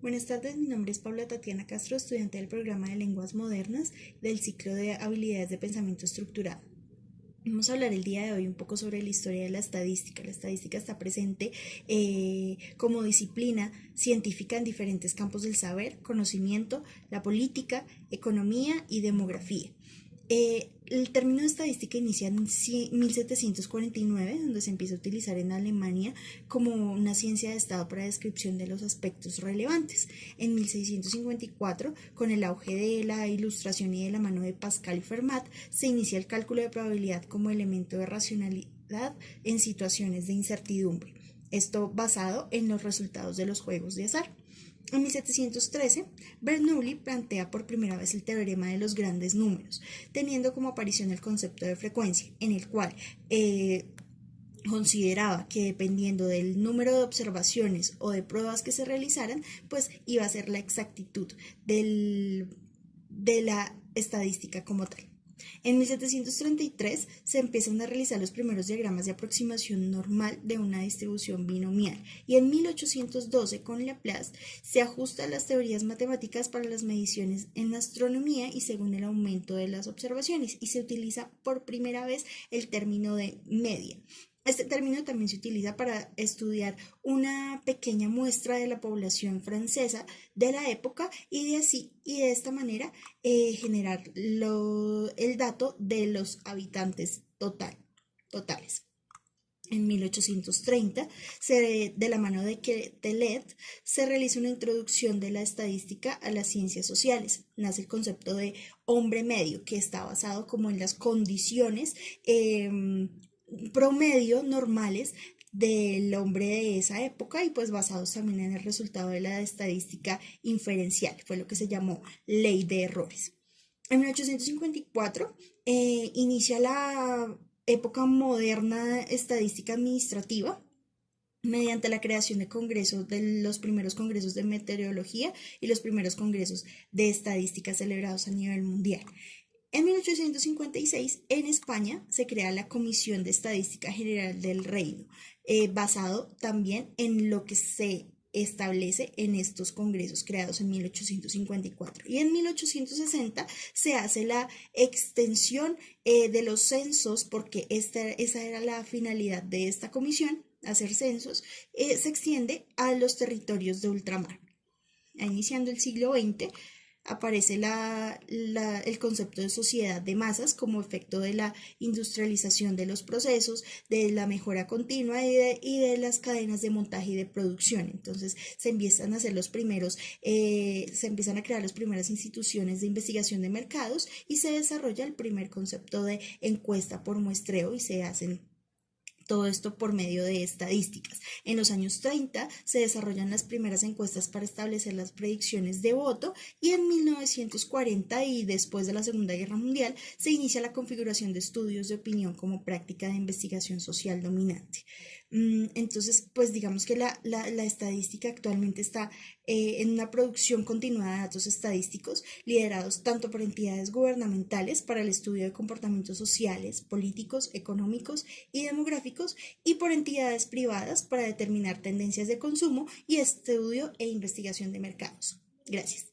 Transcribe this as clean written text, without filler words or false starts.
Buenas tardes, mi nombre es Paula Tatiana Castro, estudiante del programa de Lenguas Modernas del ciclo de Habilidades de Pensamiento Estructurado. Vamos a hablar el día de hoy un poco sobre la historia de la estadística. La estadística está presente como disciplina científica en diferentes campos del saber, conocimiento, la política, economía y demografía. El término de estadística inicia en 1749, donde se empieza a utilizar en Alemania como una ciencia de estado para descripción de los aspectos relevantes. En 1654, con el auge de la ilustración y de la mano de Pascal y Fermat, se inicia el cálculo de probabilidad como elemento de racionalidad en situaciones de incertidumbre. Esto basado en los resultados de los juegos de azar. En 1713, Bernoulli plantea por primera vez el teorema de los grandes números, teniendo como aparición el concepto de frecuencia, en el cual consideraba que dependiendo del número de observaciones o de pruebas que se realizaran, pues iba a ser la exactitud de la estadística como tal. En 1733 se empiezan a realizar los primeros diagramas de aproximación normal de una distribución binomial y en 1812 con Laplace se ajustan las teorías matemáticas para las mediciones en astronomía y según el aumento de las observaciones y se utiliza por primera vez el término de media. Este término también se utiliza para estudiar una pequeña muestra de la población francesa de la época y de esta manera generar el dato de los habitantes totales. En 1830, de la mano de Quetelet, se realiza una introducción de la estadística a las ciencias sociales. Nace el concepto de hombre medio, que está basado como en las condiciones promedio normales del hombre de esa época y pues basados también en el resultado de la estadística inferencial, fue lo que se llamó ley de errores. En 1854 inicia la época moderna estadística administrativa mediante la creación de congresos, de los primeros congresos de meteorología y los primeros congresos de estadística celebrados a nivel mundial. En 1856, en España, se crea la Comisión de Estadística General del Reino, basado también en lo que se establece en estos congresos creados en 1854. Y en 1860 se hace la extensión de los censos, porque esa era la finalidad de esta comisión, hacer censos, se extiende a los territorios de ultramar. Iniciando el siglo XX, aparece el concepto de sociedad de masas como efecto de la industrialización de los procesos, de la mejora continua y de las cadenas de montaje y de producción. Entonces se empiezan a hacer se empiezan a crear las primeras instituciones de investigación de mercados y se desarrolla el primer concepto de encuesta por muestreo y se hacen todo esto por medio de estadísticas. En los años 30 se desarrollan las primeras encuestas para establecer las predicciones de voto y en 1940 y después de la Segunda Guerra Mundial se inicia la configuración de estudios de opinión como práctica de investigación social dominante. Entonces, pues digamos que la estadística actualmente está en una producción continuada de datos estadísticos liderados tanto por entidades gubernamentales para el estudio de comportamientos sociales, políticos, económicos y demográficos y por entidades privadas para determinar tendencias de consumo y estudio e investigación de mercados. Gracias.